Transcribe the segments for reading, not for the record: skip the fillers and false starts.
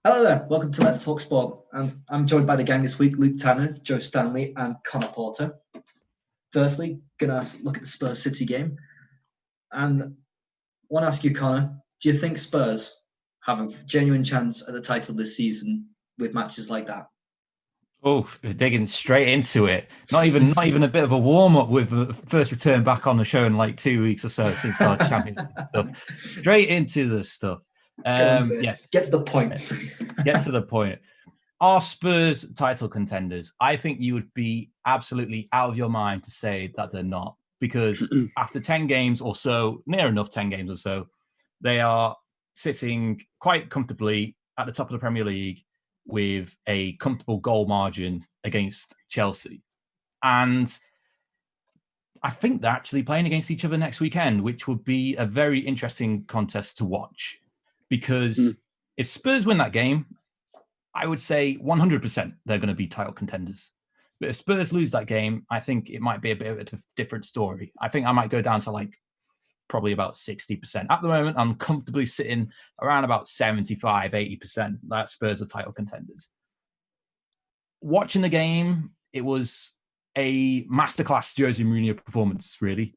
Hello there, welcome to Let's Talk Sport. I'm joined by the gang this week, Luke Tanner, Joe Stanley, and Conor Porter. Firstly, gonna look at the Spurs City game, and want to ask you, Conor, do you think Spurs have a genuine chance at the title this season with matches like that? Oh, we're digging straight into it. Not even a bit of a warm up with the first return back on the show in like 2 weeks or so since our championship stuff. Straight into the stuff. Get into it. Yes, Get to the point. get to the point. Are Spurs title contenders? I think you would be absolutely out of your mind to say that they're not, because after 10 games or so, near enough 10 games or so, they are sitting quite comfortably at the top of the Premier League with a comfortable goal margin against Chelsea. And I think they're actually playing against each other next weekend, which would be a very interesting contest to watch. Because if Spurs win that game, I would say 100% they're going to be title contenders. But if Spurs lose that game, I think it might be a bit of a different story. I think I might go down to like probably about 60%. At the moment, I'm comfortably sitting around about 75, 80% that Spurs are title contenders. Watching the game, it was a masterclass Jose Mourinho performance, really.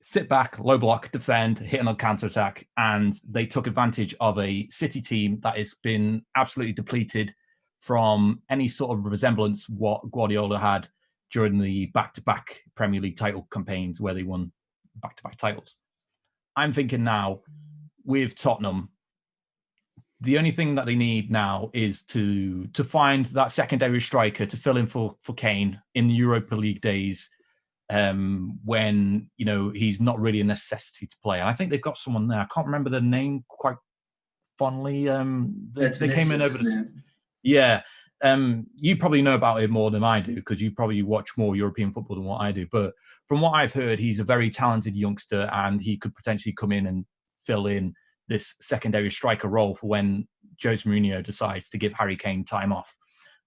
Sit back, low block, defend, hit on a counter-attack, and they took advantage of a City team that has been absolutely depleted from any sort of resemblance what Guardiola had during the back-to-back Premier League title campaigns where they won back-to-back titles. I'm thinking now, with Tottenham, the only thing that they need now is to find that secondary striker to fill in for Kane in the Europa League days, when he's not really a necessity to play. And I think they've got someone there. I can't remember the name quite fondly. They came in over the you probably know about it more than I do because you probably watch more European football than what I do. But from what I've heard, he's a very talented youngster, and he could potentially come in and fill in this secondary striker role for when Jose Mourinho decides to give Harry Kane time off.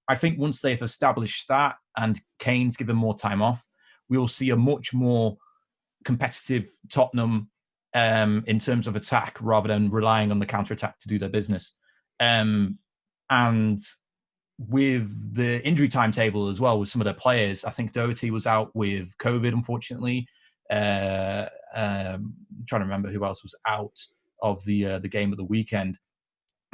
I think once they've established that and Kane's given more time off, we'll see a much more competitive Tottenham in terms of attack rather than relying on the counter-attack to do their business. And with the injury timetable as well with some of their players, I think Doherty was out with COVID, unfortunately. I'm trying to remember who else was out of the game of the weekend.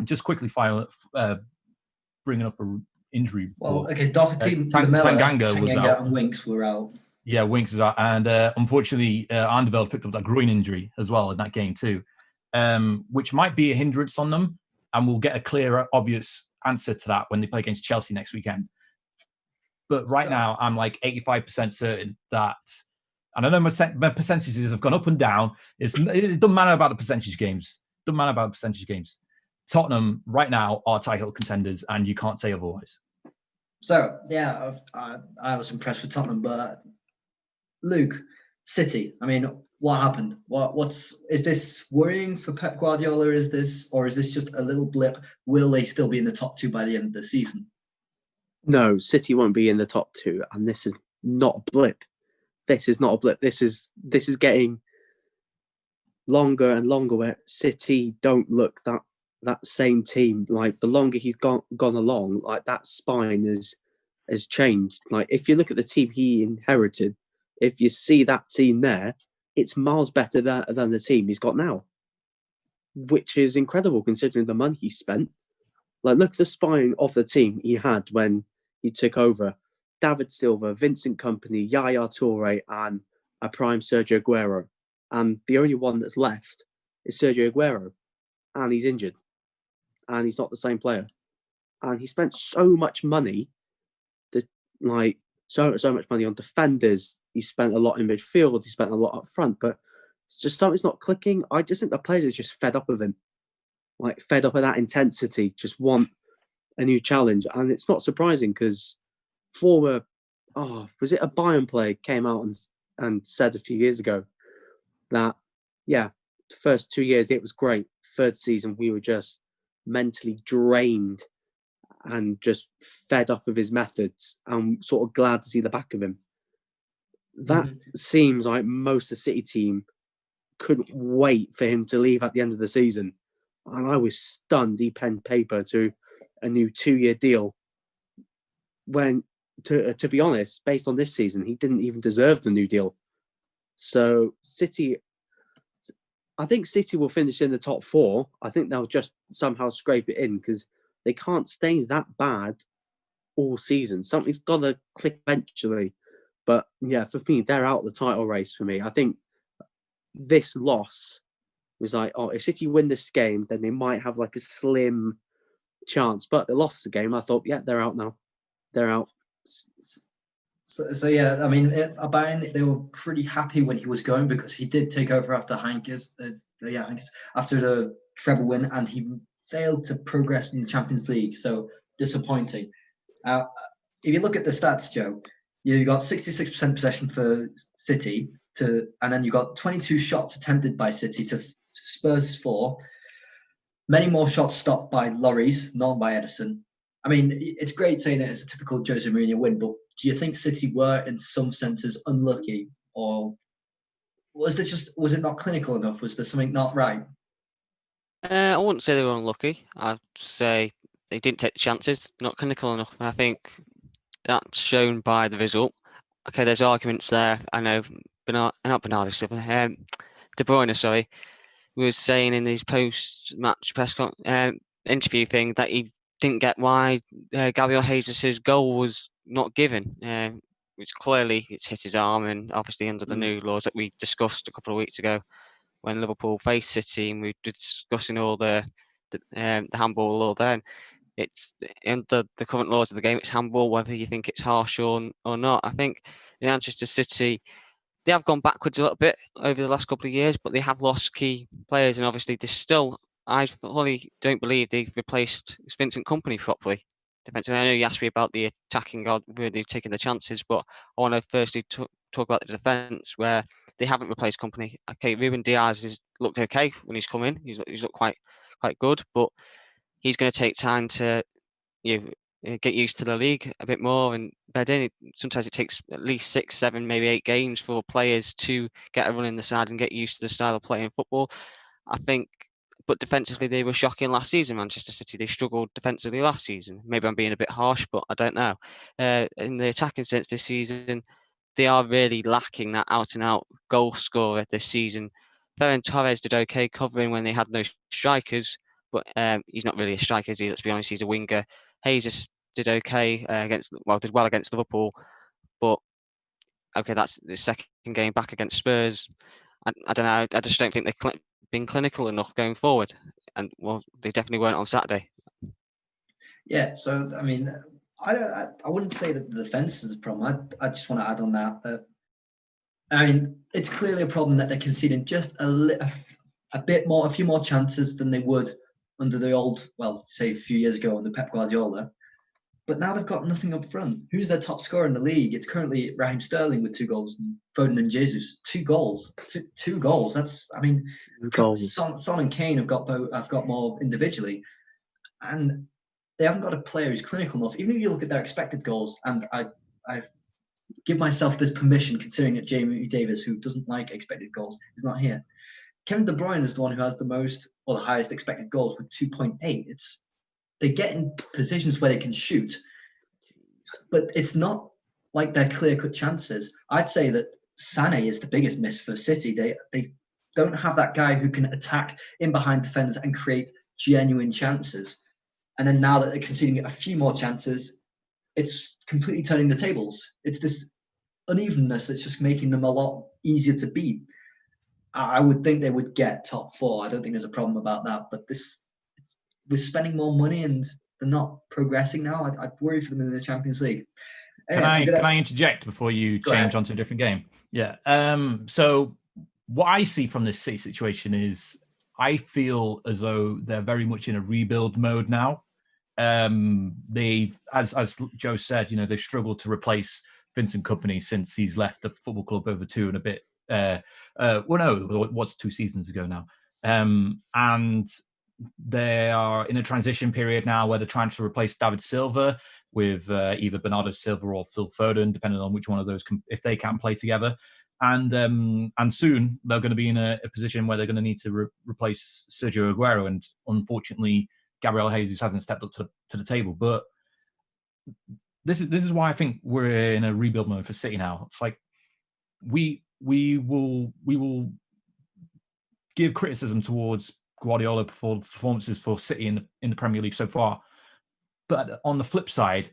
Just quickly bringing up an injury. Well, okay, Doherty, Tanganga was out. And Winks were out. Yeah, Winks was out. And unfortunately, Anderveld picked up that groin injury as well in that game too, which might be a hindrance on them. And we'll get a clearer, obvious answer to that when they play against Chelsea next weekend. But right now, I'm like 85% certain that, and I know my percentages have gone up and down. It doesn't matter about the percentage games. Tottenham right now are title contenders, and you can't say otherwise. So, yeah, I was impressed with Tottenham, but Luke, City, I mean, what happened? Is this worrying for Pep Guardiola? Is this just a little blip? Will they still be in the top two by the end of the season? No, City won't be in the top two, and this is not a blip. This is not a blip. This is getting longer and longer where City don't look that same team. Like the longer he's gone along, like that spine has changed. Like if you look at the team he inherited, if you see that team there, it's miles better than the team he's got now, which is incredible considering the money he spent. Like, look at the spine of the team he had when he took over. David Silva, Vincent Kompany, Yaya Toure, and a prime Sergio Aguero. And the only one that's left is Sergio Aguero. And he's injured. And he's not the same player. And he spent so much money, so much money on defenders. He spent a lot in midfield. He spent a lot up front. But it's just something's not clicking. I just think the players are just fed up of him. Like, fed up of that intensity. Just want a new challenge. And it's not surprising because was it a Bayern player came out and said a few years ago that, yeah, the first 2 years it was great. Third season we were just mentally drained and just fed up of his methods and sort of glad to see the back of him. That seems like most of the City team couldn't wait for him to leave at the end of the season. and I was stunned he penned paper to a new 2-year deal when, to be honest, based on this season, he didn't even deserve the new deal. So I think City will finish in the top 4. I think they'll just somehow scrape it in because they can't stay that bad all season. Something's got to click eventually. But yeah, for me, they're out of the title race for me. I think this loss was like, oh, if City win this game, then they might have like a slim chance. But they lost the game. I thought, yeah, they're out now. They're out. So yeah, I mean, Bayern, they were pretty happy when he was going because he did take over after Heinkes, after the treble win, and he failed to progress in the Champions League. So disappointing. If you look at the stats, Joe, you got 66% possession for City and then you got 22 shots attempted by City to Spurs 4. Many more shots stopped by Lloris, not by Edison. I mean, it's great saying it as a typical Jose Mourinho win, but do you think City were, in some senses, unlucky, or was it not clinical enough? Was there something not right? I wouldn't say they were unlucky. I'd say they didn't take the chances, not clinical enough. And I think that's shown by the result. Okay, there's arguments there. I know Bernardo Silva, De Bruyne, sorry, was saying in his post-match press interview thing that he didn't get why Gabriel Jesus' goal was not given. Which clearly it's hit his arm, and obviously under the new laws that we discussed a couple of weeks ago when Liverpool faced City, and we were discussing all the handball law then. It's under the current laws of the game, it's handball, whether you think it's harsh or not. I think in Manchester City, they have gone backwards a little bit over the last couple of years, but they have lost key players, and obviously they still, I fully don't believe they've replaced Vincent Kompany properly. Defensively, I know you asked me about the attacking, where they've taken the chances, but I want to firstly talk about the defence, where they haven't replaced Kompany. Okay, Ruben Diaz has looked okay when he's come in. He's looked quite good, but he's going to take time to get used to the league a bit more and bed in. Sometimes it takes at least 6, 7, maybe 8 games for players to get a run in the side and get used to the style of playing football. I think, but defensively they were shocking last season. Manchester City, they struggled defensively last season. Maybe I'm being a bit harsh, but I don't know. In the attacking sense this season, they are really lacking that out-and-out goal scorer this season. Ferran Torres did okay covering when they had no strikers, but he's not really a striker, is he? Let's be honest, he's a winger. Jesus did okay did well against Liverpool, but okay, that's the second game back against Spurs. I don't know. I just don't think they've been clinical enough going forward, and well, they definitely weren't on Saturday. Yeah, so I mean, I wouldn't say that the defense is a problem. I just want to add on that. I mean, it's clearly a problem that they're conceding just a few more chances than they would under the old, say a few years ago under Pep Guardiola. But now they've got nothing up front. Who's their top scorer in the league? It's currently Raheem Sterling with 2 goals and Foden and Jesus. 2 goals. Two goals. That's, I mean, Goals. Son and Kane have got more individually. And they haven't got a player who's clinical enough. Even if you look at their expected goals, and I give myself this permission, considering that Jamie Davis, who doesn't like expected goals, is not here. Kevin De Bruyne is the one who has the highest expected goals with 2.8. They get in positions where they can shoot, but it's not like they're clear-cut chances. I'd say that Sané is the biggest miss for City. They don't have that guy who can attack in behind defenders and create genuine chances. And then now that they're conceding a few more chances, it's completely turning the tables. It's this unevenness that's just making them a lot easier to beat. I would think they would get top 4. I don't think there's a problem about that. But we're spending more money and they're not progressing now. I'd worry for them in the Champions League. Anyway, Can I interject before you change onto a different game? Yeah. So what I see from this City situation is I feel as though they're very much in a rebuild mode now. They, as Joe said, they've struggled to replace Vincent Kompany since he's left the football club over 2 and a bit. It was 2 seasons ago now. And they are in a transition period now where they're trying to replace David Silva with either Bernardo Silva or Phil Foden, depending on which one of those if they can't play together. and soon they're going to be in a position where they're going to need to replace Sergio Aguero, and unfortunately, Gabriel Jesus hasn't stepped up to the table. But this is why I think we're in a rebuild mode for City now. It's like we will give criticism towards Guardiola performances for City in the Premier League so far, but on the flip side,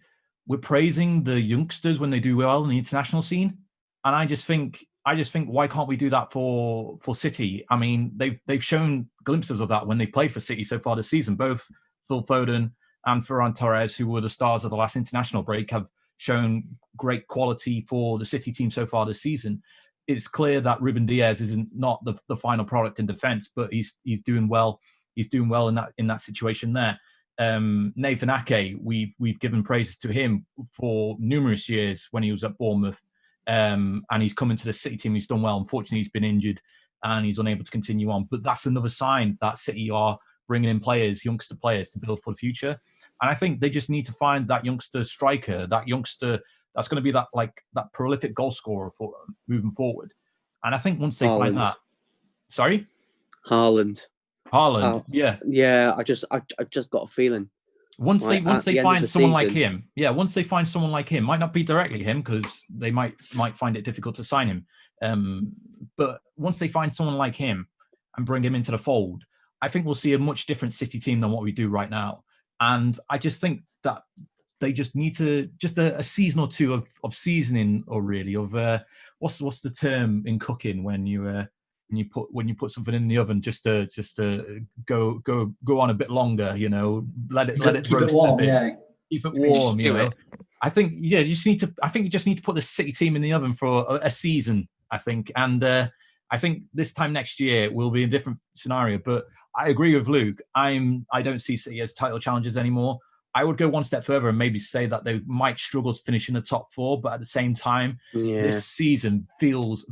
we're praising the youngsters when they do well in the international scene, and I just think why can't we do that for City? I mean, they've shown glimpses of that when they played for City so far this season. Both Phil Foden and Ferran Torres, who were the stars of the last international break, have shown great quality for the City team so far this season. It's clear that Ruben Diaz isn't not the final product in defence, but he's doing well. He's doing well in that situation there. Nathan Ake, we've given praises to him for numerous years when he was at Bournemouth, and he's come into the City team. He's done well. Unfortunately, he's been injured and he's unable to continue on. But that's another sign that City are bringing in players, youngster players, to build for the future. And I think they just need to find that youngster striker, that youngster that's going to be that prolific goal scorer for moving forward. And I think once they find that, sorry, Haaland, yeah, I just got a feeling. Once they find someone like him, might not be directly him because they might find it difficult to sign him. But once they find someone like him and bring him into the fold, I think we'll see a much different City team than what we do right now. And I just think that they just need to a season or two of seasoning, or really of what's the term in cooking when you put something in the oven just to go on a bit longer, let it keep roast it warm, a bit. yeah. Keep it warm, I think you just need to put the City team in the oven for a season, I think. And I think this time next year will be a different scenario. But I agree with Luke. I don't see City as title challengers anymore. I would go one step further and maybe say that they might struggle to finish in the top four, but at the same time, this season to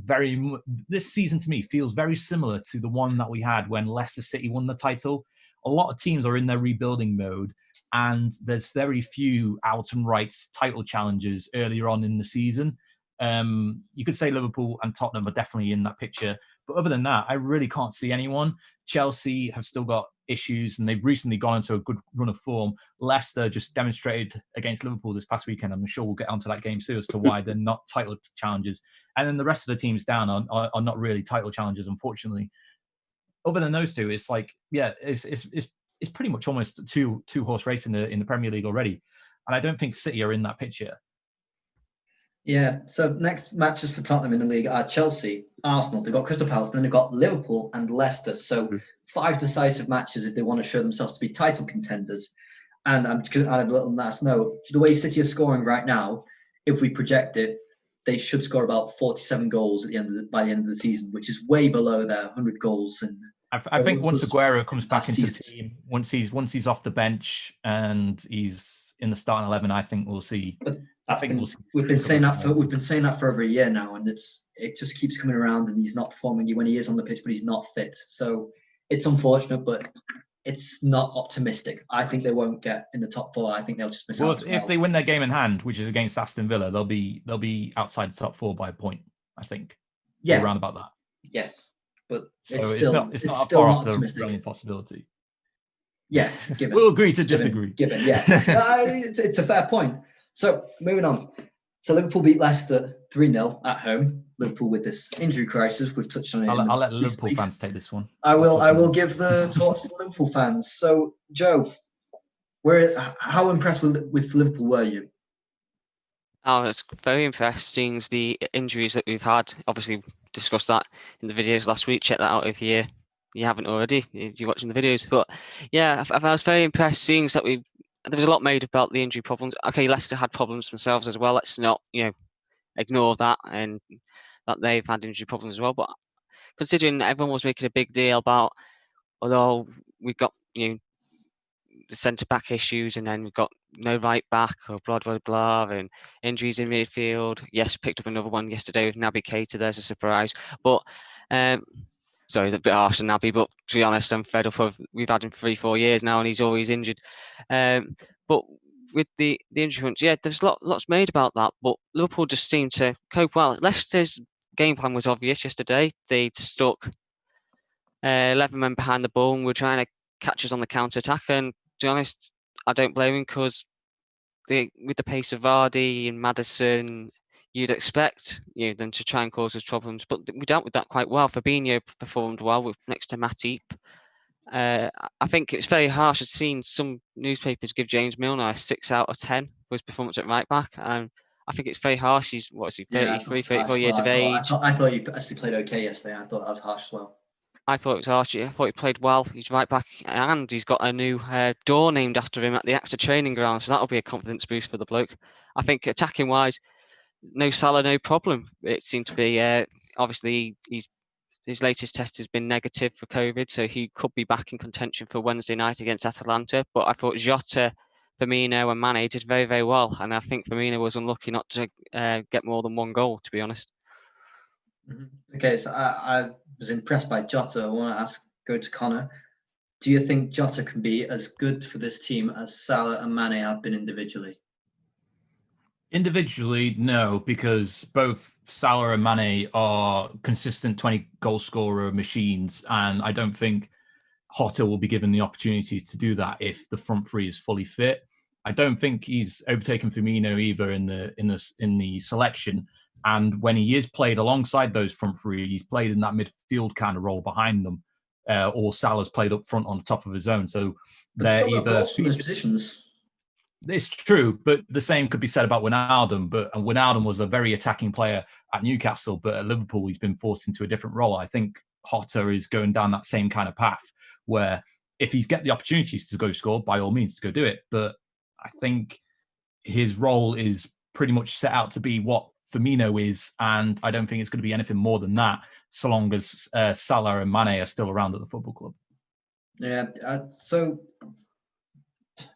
me feels very similar to the one that we had when Leicester City won the title. A lot of teams are in their rebuilding mode, and there's very few out and right title challenges earlier on in the season. You could say Liverpool and Tottenham are definitely in that picture, but other than that, I really can't see anyone. Chelsea have still got issues, and they've recently gone into a good run of form. Leicester just demonstrated against Liverpool this past weekend. I'm sure we'll get onto that game soon as to why they're not title challengers. And then the rest of the teams down are not really title challengers, unfortunately. Other than those two, it's like, it's pretty much almost a two-horse race in the Premier League already. And I don't think City are in that picture. Yeah, so next matches for Tottenham in the league are Chelsea, Arsenal, they've got Crystal Palace, then they've got Liverpool and Leicester. So 5 decisive matches if they want to show themselves to be title contenders. And I'm just going to add a little last note. The way City are scoring right now, if we project it, they should score about 47 goals by the end of the season, which is way below their 100 goals. And I think once Aguero comes back into the team, once he's off the bench and he's in the starting 11, I think we'll see. We've been saying that for over a year now, and it just keeps coming around, and he's not performing when he is on the pitch, but he's not fit. So it's unfortunate, but it's not optimistic. I think they won't get in the top 4. I think they'll just miss out. If they win their game in hand, which is against Aston Villa, they'll be outside the top 4 by a point, I think. Yeah, around about that. Yes, but so it's not a far off the realm possibility. Yeah, given. We'll agree to disagree. Given, yes. It's a fair point. So, moving on. So, Liverpool beat Leicester 3-0 at home. Liverpool with this injury crisis. We've touched on it. I'll let the Liverpool fans take this one. I will give the torch to the Liverpool fans. So, Joe, how impressed with Liverpool were you? Oh, it's very interesting, the injuries that we've had. Obviously, discussed that in the videos last week. Check that out if you haven't already, if you're watching the videos. But yeah, I was very impressed seeing that there was a lot made about the injury problems. Okay, Leicester had problems themselves as well. Let's not, ignore that, and that they've had injury problems as well. But considering everyone was making a big deal about, although we've got, the centre-back issues, and then we've got no right back, or blah, and injuries in midfield. Yes, picked up another one yesterday with Naby Keita. There's a surprise. But, sorry, it's a bit harsh on Naby, but to be honest, I'm fed up of, we've had him 3-4 years now, and he's always injured. But with the injury front, there's lots made about that, but Liverpool just seem to cope well. Leicester's game plan was obvious yesterday. They stuck 11 men behind the ball and were trying to catch us on the counter attack. And to be honest, I don't blame him, because with the pace of Vardy and Maddison, you'd expect them to try and cause us problems. But we dealt with that quite well. Fabinho performed well next to Matip. I think it's very harsh. I've seen some newspapers give James Milner a 6 out of 10 for his performance at right back, and I think it's very harsh. He's 33, 34 years of age. I thought he actually played okay yesterday. I thought that was harsh as well. I thought it was harsh. I thought he played well. He's right back, and he's got a new door named after him at the AXA training ground, so that'll be a confidence boost for the bloke. I think attacking wise, no Salah, no problem. It seemed to be obviously his latest test has been negative for COVID, so he could be back in contention for Wednesday night against Atalanta. But I thought Jota, Firmino and Mane did very, very well. And I think Firmino was unlucky not to get more than one goal, to be honest. Okay, so I was impressed by Jota. I want to go to Conor. Do you think Jota can be as good for this team as Salah and Mane have been individually? Individually, no, because both Salah and Mane are consistent 20-goal scorer machines, and I don't think Jota will be given the opportunities to do that if the front three is fully fit. I don't think he's overtaken Firmino either in the selection. And when he is played alongside those front three, he's played in that midfield kind of role behind them, or Salah's played up front on top of his own. So they're either goals from those positions. It's true, but the same could be said about Wijnaldum. But Wijnaldum was a very attacking player at Newcastle, but at Liverpool, he's been forced into a different role. I think Jota is going down that same kind of path where if he's get the opportunities to go score, by all means, to go do it. But I think his role is pretty much set out to be what Firmino is, and I don't think it's going to be anything more than that, so long as Salah and Mane are still around at the football club. Yeah. So,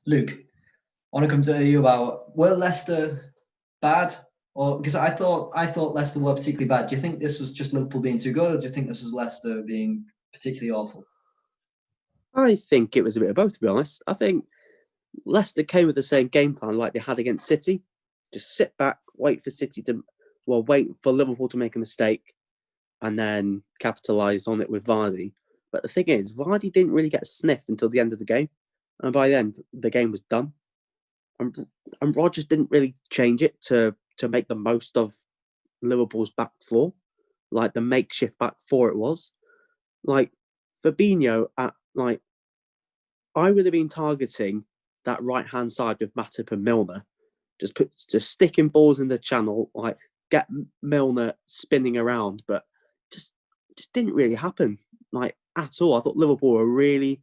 Luke, I want to come to you about, were Leicester bad? Or because I thought Leicester were particularly bad. Do you think this was just Liverpool being too good, or do you think this was Leicester being particularly awful? I think it was a bit of both, to be honest. I think Leicester came with the same game plan like they had against City. Just sit back, wait for Liverpool to make a mistake, and then capitalise on it with Vardy. But the thing is, Vardy didn't really get a sniff until the end of the game, and by then the game was done. And Rodgers didn't really change it to make the most of Liverpool's back four, like the makeshift back four it was. Like Fabinho, I would have been targeting that right hand side with Matip and Milner, just sticking balls in the channel, like get Milner spinning around, but just didn't really happen, like at all. I thought Liverpool were really,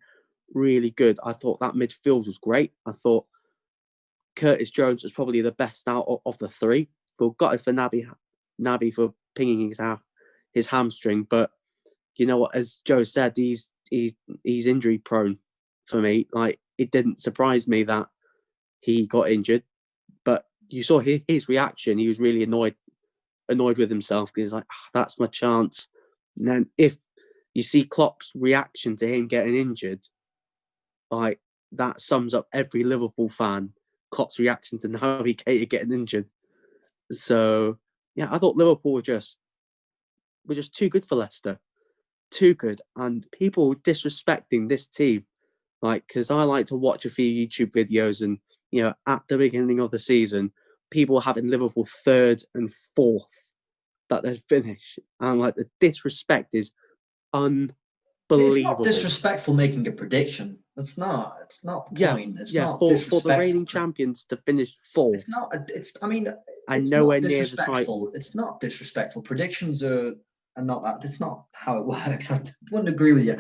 really good. I thought that midfield was great. I thought Curtis Jones was probably the best out of the three. Feel gutted for Naby for pinging his hamstring, but you know what? As Joe said, he's injury prone for me. Like, it didn't surprise me that he got injured, but you saw his reaction. He was really annoyed with himself because he's like, that's my chance. And then if you see Klopp's reaction to him getting injured, like that sums up every Liverpool fan. Klopp's reaction to Naby Keita getting injured. So yeah, I thought Liverpool were just too good for Leicester, too good, and people disrespecting this team. Like, because I like to watch a few YouTube videos, and you know, at the beginning of the season, people having Liverpool third and fourth that they finish, and like the disrespect is unbelievable. It's not disrespectful making a prediction. It's not the point. It's not for the reigning champions to finish fourth. It's not. I mean, and it's nowhere not near the title. It's not disrespectful. Predictions are not that. That's not how it works. I wouldn't agree with you.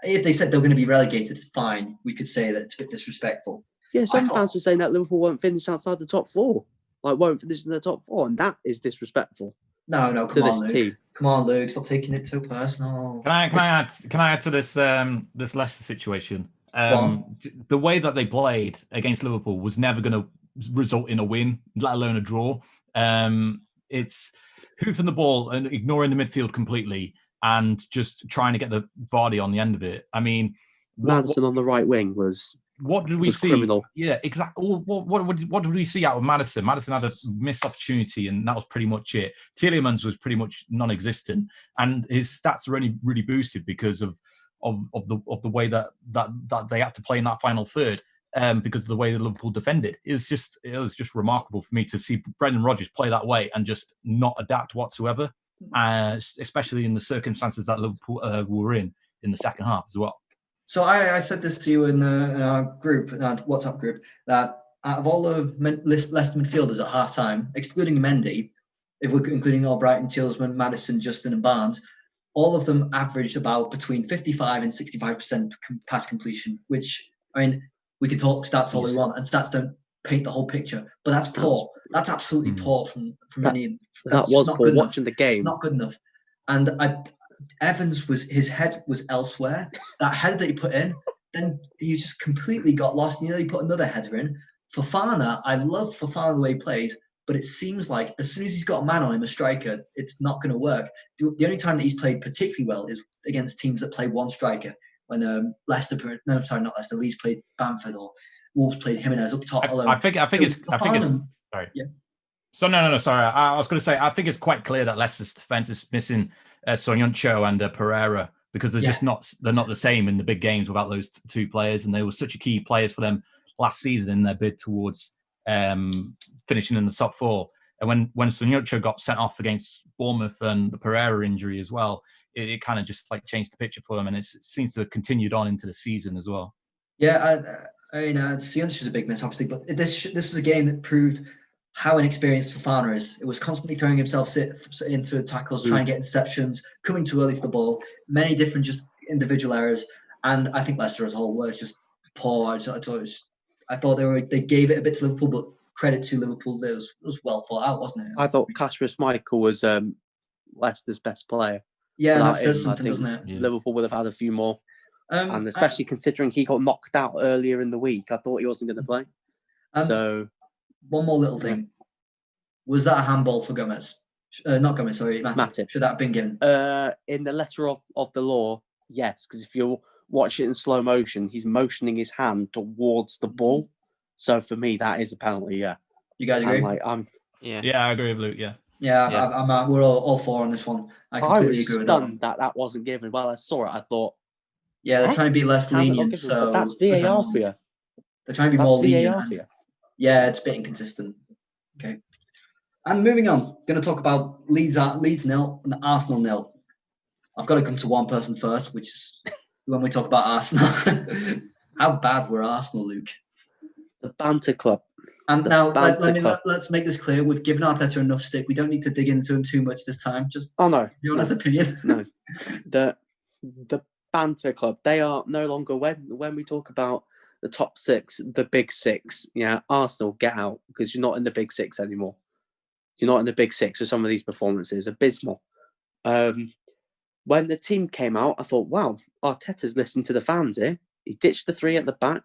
If they said they were going to be relegated, fine, we could say that it's a bit disrespectful. Yeah, some fans were saying that Liverpool won't finish outside the top four. Like, won't finish in the top four, and that is disrespectful. No, come on, Luke. Team. Come on, Luke. Stop taking it too personal. Can I add to this this Leicester situation? The way that they played against Liverpool was never going to result in a win, let alone a draw. It's hoofing the ball and ignoring the midfield completely, and just trying to get the Vardy on the end of it. I mean, Maddison on the right wing was what did we was see? criminal. Yeah, exactly. What did we see out of Madison? Madison had a missed opportunity, and that was pretty much it. Tielemans was pretty much non-existent, and his stats were only really boosted because of the way that they had to play in that final third. Because of the way that Liverpool defended, it was just remarkable for me to see Brendan Rodgers play that way and just not adapt whatsoever, especially in the circumstances that Liverpool were in the second half as well. So I said this to you in our group, in our WhatsApp group, that out of all the Leicester midfielders at half-time, excluding Mendy, if we're including Albrighton, Tielemans, Maddison, Justin and Barnes, all of them averaged about between 55 and 65% pass completion, which, I mean, we can talk stats all we want, and stats don't paint the whole picture, but that's poor. That's absolutely poor from any. That was poor. Watching the game, it's not good enough. And Evans his head was elsewhere. That header that he put in, then he just completely got lost. And he put another header in. Fofana, I love Fofana the way he plays, but it seems like as soon as he's got a man on him, a striker, it's not going to work. The only time that he's played particularly well is against teams that play one striker. When Leeds played Bamford, or Wolves played Jimenez up top alone. I think it's sorry. Yeah. So no, sorry. I was going to say I think it's quite clear that Leicester's defense is missing Soyuncu and Pereira, because they're just not the same in the big games without those two players, and they were such a key players for them last season in their bid towards finishing in the top four. And when Soyuncu got sent off against Bournemouth and the Pereira injury as well, it kind of just like changed the picture for them, and it seems to have continued on into the season as well. Yeah, I mean, Sion's a big miss, obviously, but this was a game that proved how inexperienced Fofana is. It was constantly throwing himself into tackles, trying to get interceptions, coming too early for the ball, many different just individual errors, and I think Leicester as a whole was just poor. I thought they gave it a bit to Liverpool, but credit to Liverpool, it was well thought out, wasn't it? I thought Kasper Schmeichel was Leicester's best player. Yeah, that says something, doesn't it? Yeah. Liverpool would have had a few more. And especially considering he got knocked out earlier in the week, I thought he wasn't going to play. So, one more little thing. Was that a handball for Gomez? Not Gomez, sorry, Matip. Should that have been given? In the letter of the law, yes, because if you watch it in slow motion, he's motioning his hand towards the ball. So for me, that is a penalty, yeah. You guys agree? Yeah, I agree with Luke, yeah. Yeah, we're all four on this one. I completely agree with that. I was stunned that wasn't given. Well, I saw it, I thought, yeah, they're trying to be less lenient. So but that's VAR for you. They're trying to be more lenient. Yeah, it's a bit inconsistent. Okay. And moving on, going to talk about Leeds 0 and Arsenal 0. I've got to come to one person first, which is when we talk about Arsenal. How bad were Arsenal, Luke? The banter club. And now let's make this clear. We've given Arteta enough stick. We don't need to dig into him too much this time. Just your honest opinion. No, the banter club. They are no longer when we talk about the top six, the big six. Yeah, Arsenal, get out, because you're not in the big six anymore. You're not in the big six. So some of these performances abysmal. When the team came out, I thought, wow, Arteta's listened to the fans here. He ditched the three at the back.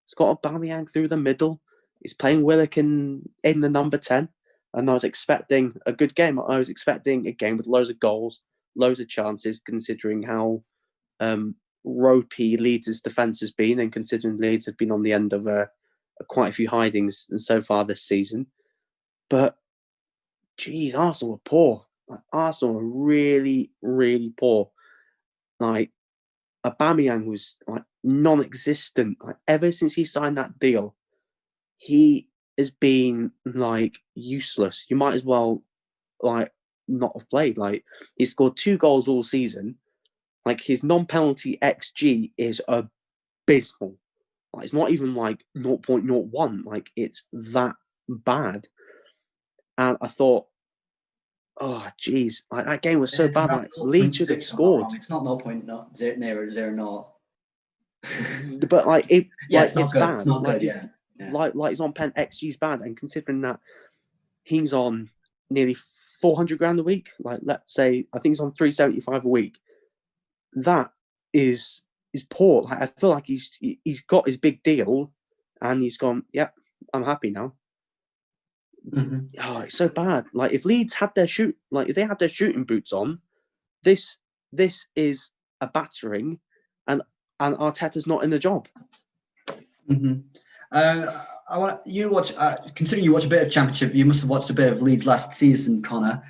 He's got Aubameyang through the middle. He's playing Willock in the number 10. And I was expecting a good game. I was expecting a game with loads of goals, loads of chances, considering how ropey Leeds' defence has been, and considering Leeds have been on the end of quite a few hidings so far this season. But, geez, Arsenal were poor. Arsenal were really, really poor. Aubameyang was non-existent. Ever since he signed that deal, he has been useless. You might as well not have played. He scored 2 goals all season. His non-penalty XG is abysmal. It's not even 0.01. It's that bad. And I thought, oh, geez, that game was so bad. Leeds should have scored. It's not 0.000. But it's not good. bad. It's not good. Yeah. He's on pen XG's bad, and considering that he's on nearly 400 grand a week, let's say I think he's on 375 a week. That is poor. I feel like he's got his big deal, and he's gone. Yep, I'm happy now. Mm-hmm. Oh, it's so bad. If Leeds had if they had their shooting boots on, this is a battering, and Arteta's not in the job. Mm-hmm. I want you watch. Considering you watch a bit of Championship, you must have watched a bit of Leeds last season, Connor.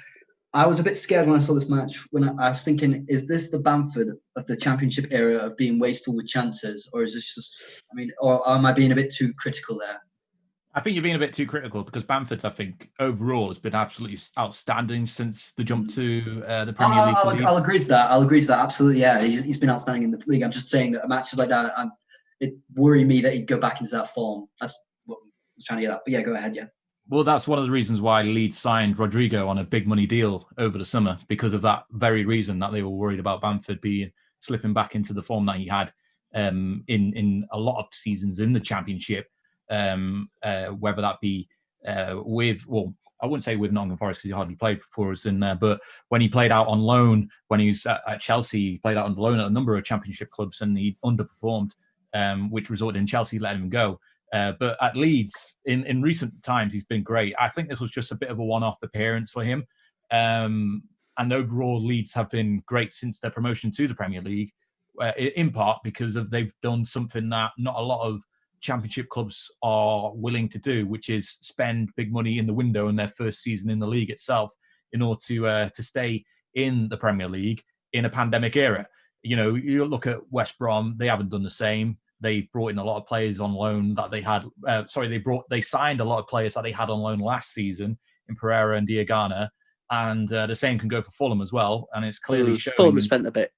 I was a bit scared when I saw this match. When I was thinking, is this the Bamford of the Championship era of being wasteful with chances, or is this just? I mean, or am I being a bit too critical there? I think you're being a bit too critical because Bamford, I think, overall has been absolutely outstanding since the jump to the Premier League. I'll agree to that. Absolutely, yeah. He's been outstanding in the league. I'm just saying that matches like that, it worried me that he'd go back into that form. That's what I was trying to get at. But yeah, go ahead, yeah. Well, that's one of the reasons why Leeds signed Rodrigo on a big money deal over the summer, because of that very reason, that they were worried about Bamford slipping back into the form that he had in a lot of seasons in the Championship, whether that be I wouldn't say with Nottingham Forest because he hardly played for us in there, but when he played out on loan, when he was at Chelsea, he played out on loan at a number of Championship clubs and he underperformed, which resulted in Chelsea letting him go. But at Leeds, in recent times, he's been great. I think this was just a bit of a one-off appearance for him. And overall, Leeds have been great since their promotion to the Premier League, in part because they've done something that not a lot of Championship clubs are willing to do, which is spend big money in the window in their first season in the league itself in order to stay in the Premier League in a pandemic era. You know, you look at West Brom; they haven't done the same. They brought in a lot of players on loan that they had. They signed a lot of players that they had on loan last season in Pereira and Diagana, and the same can go for Fulham as well. And it's clearly showing. Fulham spent a bit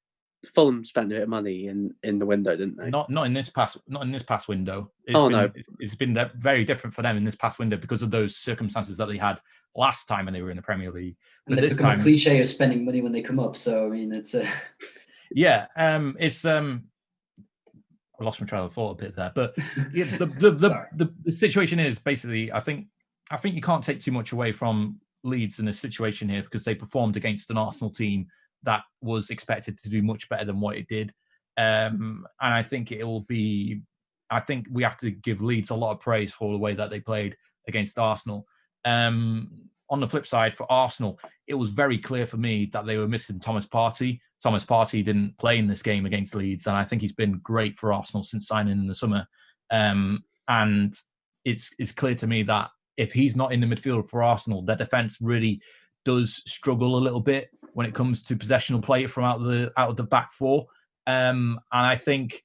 of money in the window, didn't they? Not in this past window. It's been very different for them in this past window because of those circumstances that they had last time when they were in the Premier League. But and this time, a cliche of spending money when they come up. So I mean, it's yeah, it's I lost my train of thought a bit there, but yeah, the situation is basically, I think you can't take too much away from Leeds in this situation here because they performed against an Arsenal team that was expected to do much better than what it did, and I think we have to give Leeds a lot of praise for the way that they played against Arsenal. On the flip side, for Arsenal, it was very clear for me that they were missing Thomas Partey. Thomas Partey didn't play in this game against Leeds, and I think he's been great for Arsenal since signing in the summer. And it's clear to me that if he's not in the midfield for Arsenal, their defence really does struggle a little bit when it comes to possessional play from out of the back four. And I think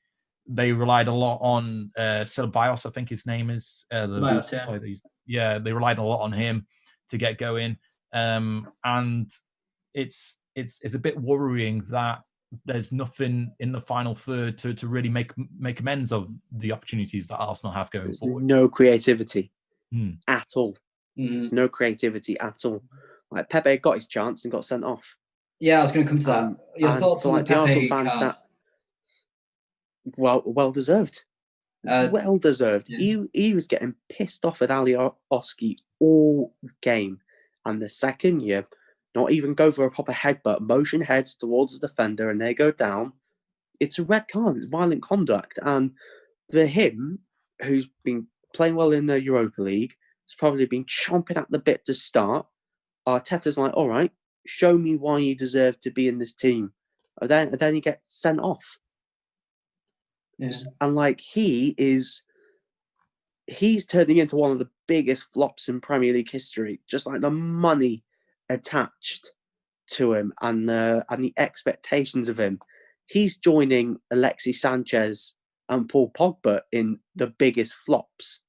they relied a lot on Ceballos, I think his name is. Ceballos, yeah. They relied a lot on him to get going, and it's a bit worrying that there's nothing in the final third to really make amends of the opportunities that Arsenal have going forward. No creativity at all. There's no creativity at all. Like Pepe got his chance and got sent off. Yeah, I was going to come to that. Your thoughts on the Arsenal fans that? Well deserved. Well deserved. Yeah. He was getting pissed off at Ali Oski all game, and the second year, not even go for a proper headbutt, motion heads towards the defender, and they go down. It's a red card. It's violent conduct, and for him, who's been playing well in the Europa League, has probably been chomping at the bit to start. Arteta's like, all right, show me why you deserve to be in this team. And then he gets sent off. Yeah. And like he's turning into one of the biggest flops in Premier League history. Just like the money attached to him and the expectations of him. He's joining Alexis Sanchez and Paul Pogba in the biggest flops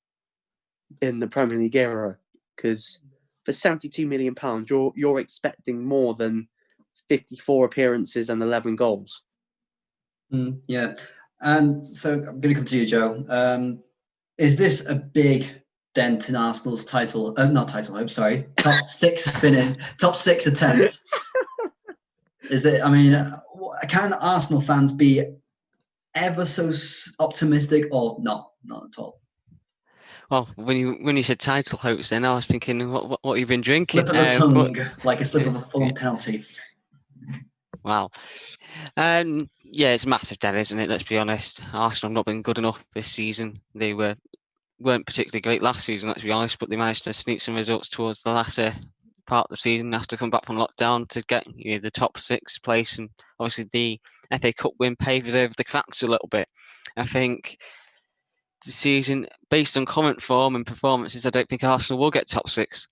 in the Premier League era. Because for £72 million, you're expecting more than 54 appearances and 11 goals. Yeah. And so I'm going to come to you, Joe. Is this a big dent in Arsenal's top six attempt? Is it? I mean, can Arsenal fans be ever so optimistic or not at all? Well, when you said title hopes, then I was thinking, what you've been drinking? Slip of the tongue, like a slip of a Fulham penalty. Wow. Yeah, it's a massive debt, isn't it? Let's be honest. Arsenal have not been good enough this season. They weren't particularly great last season, let's be honest, but they managed to sneak some results towards the latter part of the season after to come back from lockdown to get the top 6 place, and obviously the FA Cup win paved over the cracks a little bit. I think the season, based on current form and performances, I don't think Arsenal will get top 6.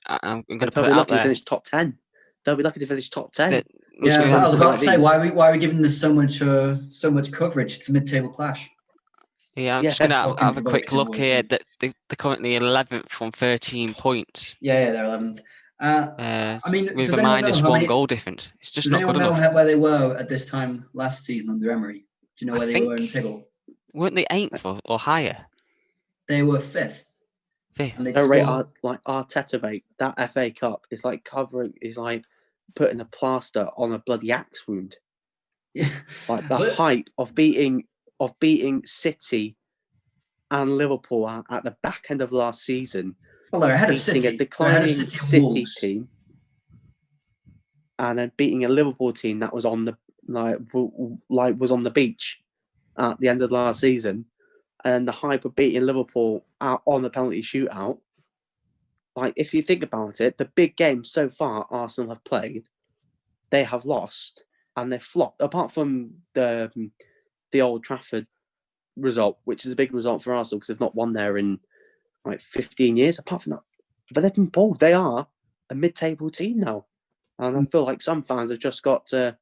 I'm going to They'll put be it out lucky to there. finish top 10. They'll be lucky to finish top 10. That- Yeah, I was Something about like to say, these. why are we giving this so much coverage? It's a mid-table clash. Yeah, I'm Yeah. just going to Talking have a quick rubbish to look avoid here. them. That they're currently 11th on 13 points. Yeah, they're 11th. I mean, With does a anyone know minus how one many? goal difference. It's just Does not anyone good know enough. where they were at this time last season under Emery? Do you know I where they think were in the table? weren't they 8th or higher? They were 5th, 5th. and they'd Don't rate scored. like Arteta, mate. That FA Cup is like putting a plaster on a bloody axe wound. Yeah. Like the But- hype of beating City and Liverpool at the back end of last season, Well, they're ahead of beating City. a They're ahead of declining City and City Wolves. team, and then beating a Liverpool team that was on the was on the beach at the end of last season, and the hype of beating Liverpool out on the penalty shootout. Like, if you think about it, the big games so far Arsenal have played, they have lost and they've flopped. Apart from the Old Trafford result, which is a big result for Arsenal because they've not won there in like 15 years. Apart from that, but they've been bold. They are a mid-table team now, and I feel like some fans have just got to,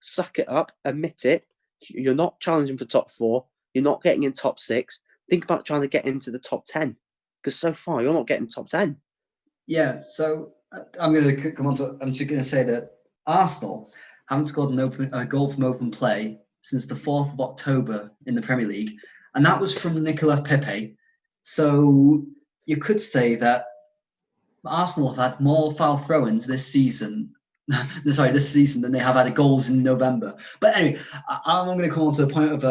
suck it up, admit it. You're not challenging for top 4. You're not getting in top 6. Think about trying to get into the top 10. Because so far, you're not getting top 10. Yeah, so I'm going to come on to. I'm just going to say that Arsenal haven't scored a goal from open play since the 4th of October in the Premier League, and that was from Nicolas Pepe. So you could say that Arsenal have had more foul throw-ins this season. This season than they have had goals in November. But anyway, I'm going to come on to the point of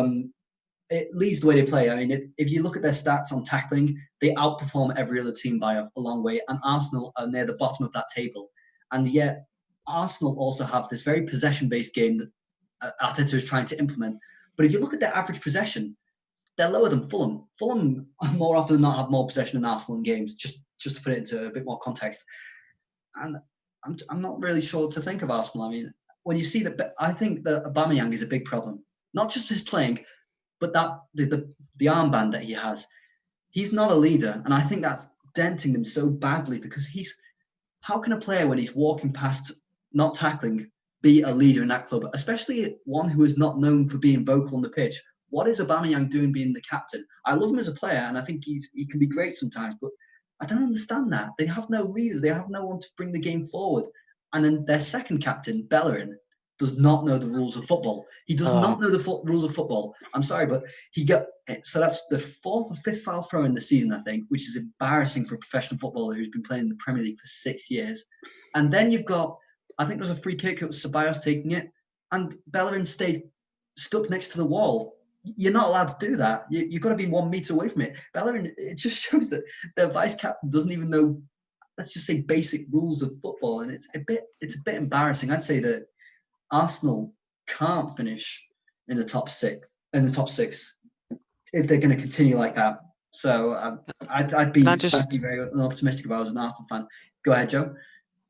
it leads the way they play. I mean, if you look at their stats on tackling, they outperform every other team by a long way, and Arsenal are near the bottom of that table. And yet, Arsenal also have this very possession-based game that Arteta is trying to implement. But if you look at their average possession, they're lower than Fulham. Fulham more often than not have more possession than Arsenal in games, just to put it into a bit more context. And I'm not really sure what to think of Arsenal. I mean, when you see that, I think that Aubameyang is a big problem. Not just his playing, but that the armband that he has. He's not a leader, and I think that's denting him so badly because how can a player when he's walking past, not tackling, be a leader in that club, especially one who is not known for being vocal on the pitch? What is Aubameyang doing being the captain? I love him as a player, and I think he can be great sometimes, but I don't understand that. They have no leaders. They have no one to bring the game forward. And then their second captain, Bellerin, does not know the rules of football. He does not know the rules of football. I'm sorry, but so that's the 4th or 5th foul throw in the season, I think, which is embarrassing for a professional footballer who's been playing in the Premier League for 6 years. And then you've got, I think there was a free kick, it was Ceballos taking it, and Bellerin stayed stuck next to the wall. You're not allowed to do that. You've got to be 1 meter away from it. Bellerin, it just shows that their vice captain doesn't even know, let's just say, basic rules of football, and it's a bit embarrassing. I'd say that Arsenal can't finish in the top 6 if they're going to continue like that. So I'd be very optimistic if I was an Arsenal fan. Go ahead, Joe.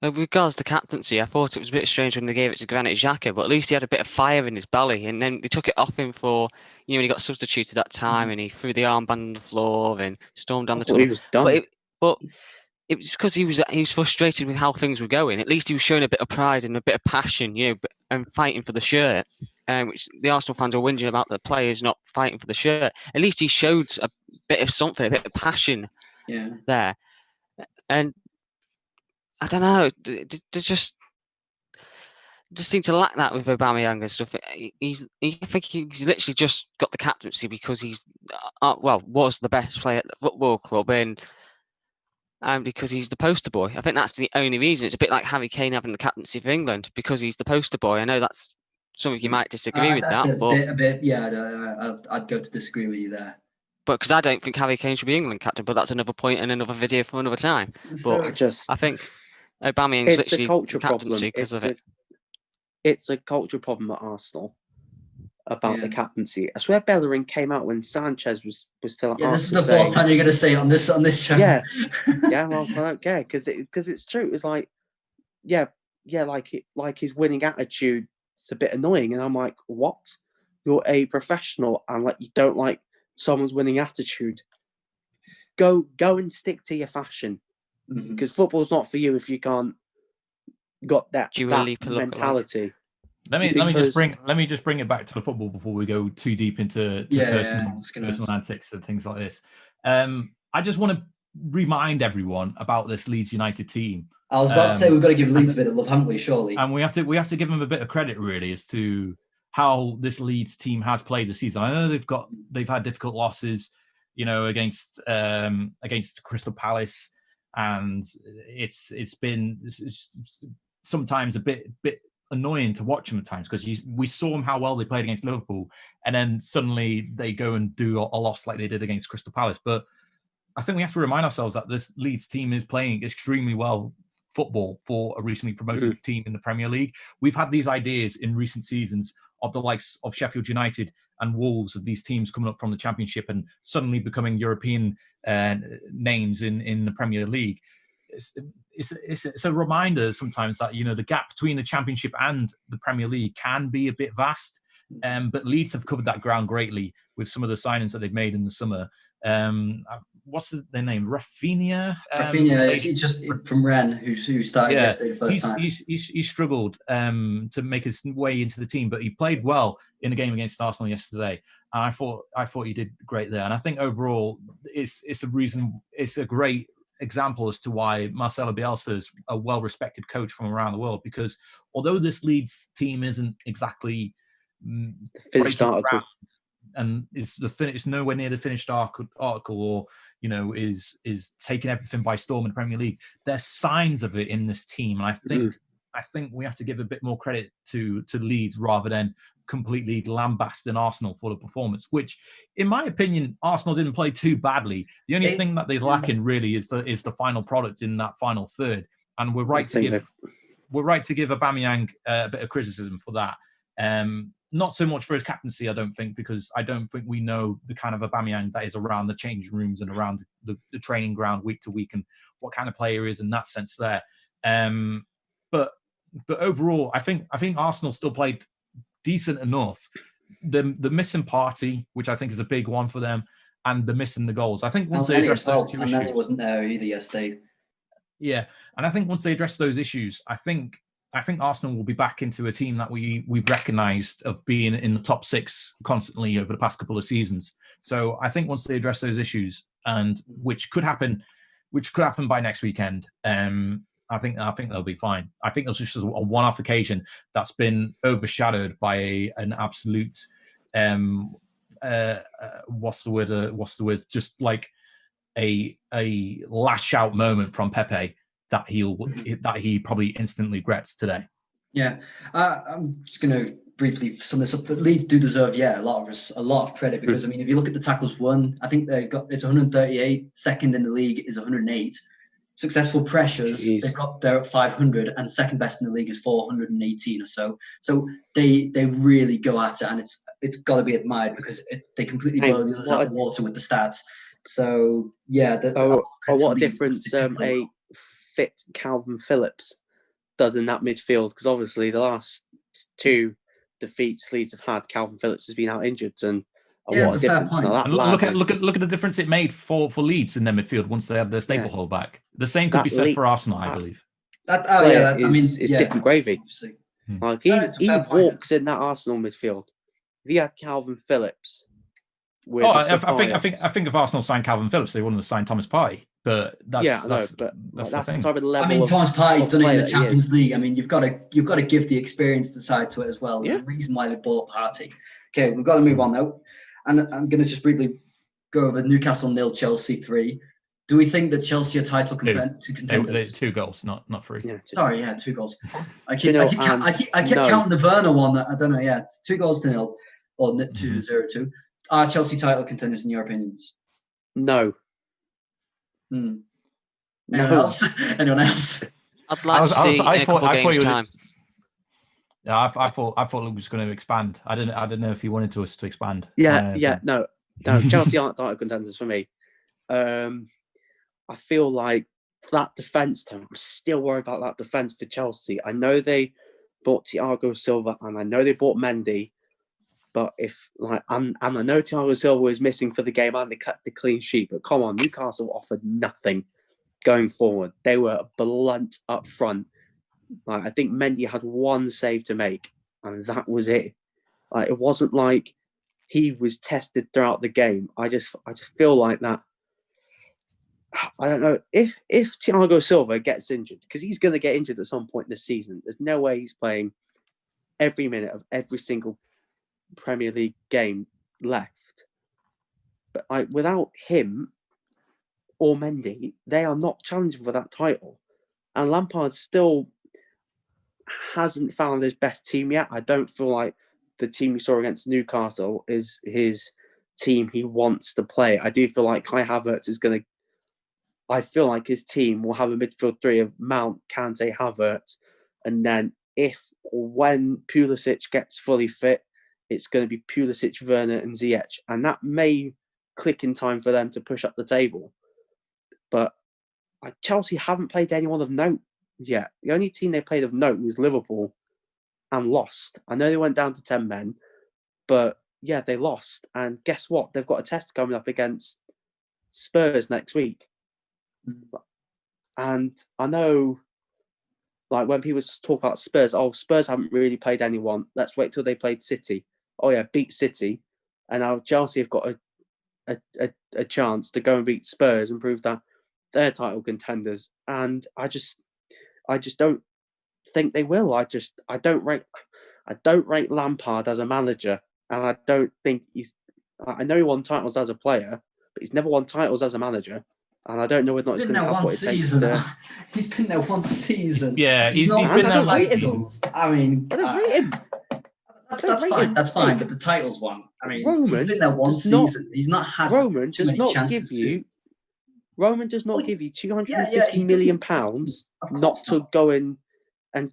With regards to captaincy, I thought it was a bit strange when they gave it to Granit Xhaka, but at least he had a bit of fire in his belly, and then they took it off him for, when he got substituted that time, and he threw the armband on the floor and stormed down the tunnel. He was done. But it was because he was frustrated with how things were going. At least he was showing a bit of pride and a bit of passion, and fighting for the shirt. Which the Arsenal fans are whinging about the players not fighting for the shirt. At least he showed a bit of something, a bit of passion there. And I don't know, they just seem to lack that with Aubameyang and stuff. I think he's literally just got the captaincy because he's was the best player at the football club, and because he's the poster boy. I think that's the only reason. It's a bit like Harry Kane having the captaincy for England because he's the poster boy. I know that's something you might disagree with that, but I'd go to disagree with you there. But because I don't think Harry Kane should be England captain, but that's another point and another video for another time. But I think Aubameyang's it's a literally culture problem because of it. It's a culture problem at Arsenal about the captaincy. I swear Bellerin came out when Sanchez was still at Arsenal. This is the 4th time you're going to say it on this show. Yeah, well, I don't care because it's true. It's like, like his winning attitude. It's a bit annoying, and I'm like, what? You're a professional, and like you don't like someone's winning attitude, go and stick to your fashion, because football's not for you if you can't got that mentality. Let me just bring it back to the football before we go too deep into personal antics and things like this. I just want to remind everyone about this Leeds United team. I was about to say we've got to give Leeds a bit of love, haven't we? Surely, and we have to give them a bit of credit, really, as to how this Leeds team has played this season. I know they've had difficult losses, against Crystal Palace, and it's been sometimes a bit annoying to watch them at times, because we saw them how well they played against Liverpool, and then suddenly they go and do a loss like they did against Crystal Palace. But I think we have to remind ourselves that this Leeds team is playing extremely well football for a recently promoted team in the Premier League. We've had these ideas in recent seasons of the likes of Sheffield United and Wolves, of these teams coming up from the Championship and suddenly becoming European names in the Premier League. It's a reminder sometimes that the gap between the Championship and the Premier League can be a bit vast, but Leeds have covered that ground greatly with some of the signings that they've made in the summer. What's their name? Rafinha. He's just from Rennes, who started yesterday the first time. He struggled to make his way into the team, but he played well in the game against Arsenal yesterday. And I thought he did great there. And I think overall, it's a great example as to why Marcelo Bielsa is a well-respected coach from around the world, because although this Leeds team isn't exactly the finished article, and it's nowhere near the finished article, or is taking everything by storm in the Premier League, there's signs of it in this team, and I think we have to give a bit more credit to Leeds rather than completely lambasting Arsenal for the performance, which, in my opinion, Arsenal didn't play too badly. The only thing that they're lacking really is the final product in that final third, and we're right to give Aubameyang a bit of criticism for that. Not so much for his captaincy, I don't think, because I don't think we know the kind of Aubameyang that is around the changing rooms and around the training ground week to week, and what kind of player he is in that sense there. But overall, I think Arsenal still played decent enough. The missing party, which I think is a big one for them, and the missing the goals. I think once they address those two issues, and he wasn't there either yesterday. Yeah, and I think once they address those issues, I think Arsenal will be back into a team that we've recognised of being in the top six constantly over the past couple of seasons. So I think once they address those issues, and which could happen by next weekend, I think they'll be fine. I think there's just a one-off occasion that's been overshadowed by an absolute what's the word? Just like a lash out moment from Pepe that he probably instantly regrets today. Yeah, I'm just going to briefly sum this up. But Leeds do deserve, a lot of credit, because I mean, if you look at the tackles won, I think it's 138. Second in the league is 108. Successful pressures, they've got there at 500, and second best in the league is 418 or so. So they really go at it, and it's got to be admired, because they completely blow the others out of the water with the stats. So what a difference a fit Calvin Phillips does in that midfield, because obviously the last two defeats Leeds have had, Calvin Phillips has been out injured, and what a difference! Look at the difference it made for Leeds in their midfield once they had their staple hold back. The same could be said for Arsenal, I believe. It's different gravy. Like he walks in that Arsenal midfield. If he had Calvin Phillips, I think if Arsenal signed Calvin Phillips, they wouldn't have signed Thomas Partey. But that's the type of level. I mean, Thomas Partey's done it in the Champions League. I mean, you've got to give the experienced side to it as well. There's a reason why they bought Partey. Okay, we've got to move on though, and I'm going to just briefly go over Newcastle 0, Chelsea 3. Do we think that Chelsea are title contenders? 2 goals, not 3. Yeah, 2. Sorry, 2 goals. I kept counting the Werner one. I don't know. Yeah, 2 goals to 0 or 2-0-2. Are Chelsea title contenders in your opinions? No. Anyone else? I'd like to see in a couple of games' time. Yeah, I thought Luke was going to expand. I didn't know if he wanted us to expand. No. Chelsea aren't title contenders for me. I feel like that defence, though, I'm still worried about that defence for Chelsea. I know they bought Thiago Silva, and I know they bought Mendy, But if and I know Thiago Silva was missing for the game and they cut the clean sheet, but come on, Newcastle offered nothing going forward. They were blunt up front. I think Mendy had one save to make, and that was it. It wasn't like he was tested throughout the game. I just feel like that. I don't know if Thiago Silva gets injured, because he's going to get injured at some point this season. There's no way he's playing every minute of every single Premier League game left. But without him or Mendy, they are not challenging for that title. And Lampard still hasn't found his best team yet. I don't feel like the team we saw against Newcastle is his team he wants to play. I do feel like Kai Havertz is going to... I feel like his team will have a midfield three of Mount, Kante, Havertz. And then when Pulisic gets fully fit, it's going to be Pulisic, Werner and Ziyech. And that may click in time for them to push up the table. But Chelsea haven't played anyone of note yet. The only team they played of note was Liverpool and lost. I know they went down to 10 men, but yeah, they lost. And guess what? They've got a test coming up against Spurs next week. And I know, when people talk about Spurs, Spurs haven't really played anyone. Let's wait till they played City. Oh yeah, beat City. And now Chelsea have got a chance to go and beat Spurs and prove that they're title contenders. And I just don't think they will. I don't rate Lampard as a manager, and I don't think I know he won titles as a player, but he's never won titles as a manager. And I don't know whether or not he's going to have what it takes to... He's been there one season. Yeah, he's not been there. Titles. I mean, I don't rate him. That's fine. That's fine. But the titles one. I mean, Roman he's been there one season. He's not had Roman too does many not chances give you. Roman does not give you £250 he million doesn't. not to go in and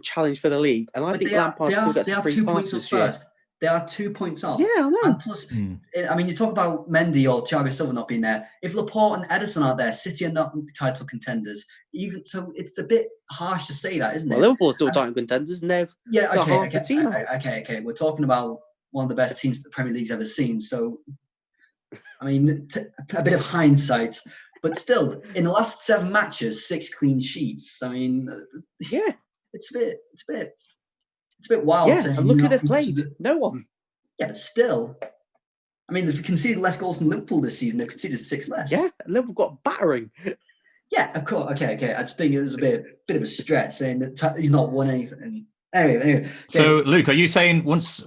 challenge for the league. And I think Lampard still gets a free pass this year. They are 2 points off. Yeah, I know. And plus, I mean, you talk about Mendy or Thiago Silva not being there. If Laporte and Ederson aren't there, City are not title contenders. Even so, it's a bit harsh to say that, isn't it? Liverpool are still title contenders, and they've got half the team. Okay. We're talking about one of the best teams the Premier League's ever seen. So, I mean, a bit of hindsight, but still, in the last 7 matches, 6 clean sheets. I mean, yeah, it's a bit wild. Yeah, and look who they've played. No one. Yeah, but still. I mean, they've conceded less goals than Liverpool this season. They've conceded 6 less. Yeah, Liverpool got battering. Yeah, of course. Okay. I just think it was a bit of a stretch saying that he's not won anything. Anyway. Okay. So, Luke, are you saying once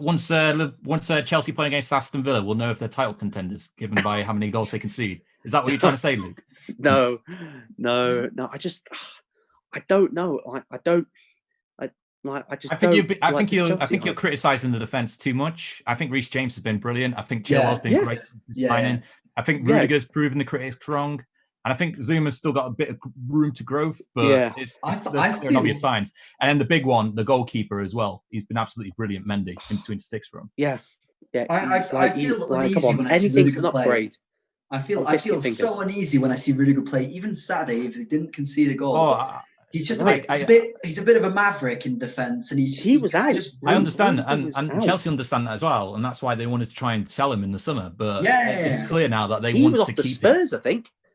Chelsea play against Aston Villa, we'll know if they're title contenders, given by how many goals they concede? Is that what you're trying to say, Luke? No. I don't know. I think you're criticising the defence too much. I think Reece James has been brilliant. I think Chilwell's been great since his signing. I think Rudiger's proven the critics wrong. And I think Zuma's still got a bit of room to growth, but there's clear and obvious signs. And then the big one, the goalkeeper as well. He's been absolutely brilliant, Mendy, in between sticks for him. Yeah. I feel uneasy come on, when I see anything's Rudiger an upgrade. I feel so uneasy when I see Rudiger play. Even Saturday, if he didn't concede a goal, he's just he's a bit of a maverick in defence, and he was out. I understand, and Chelsea understand that as well, and that's why they wanted to try and sell him in the summer. But it's clear now that they wanted to keep Spurs. him.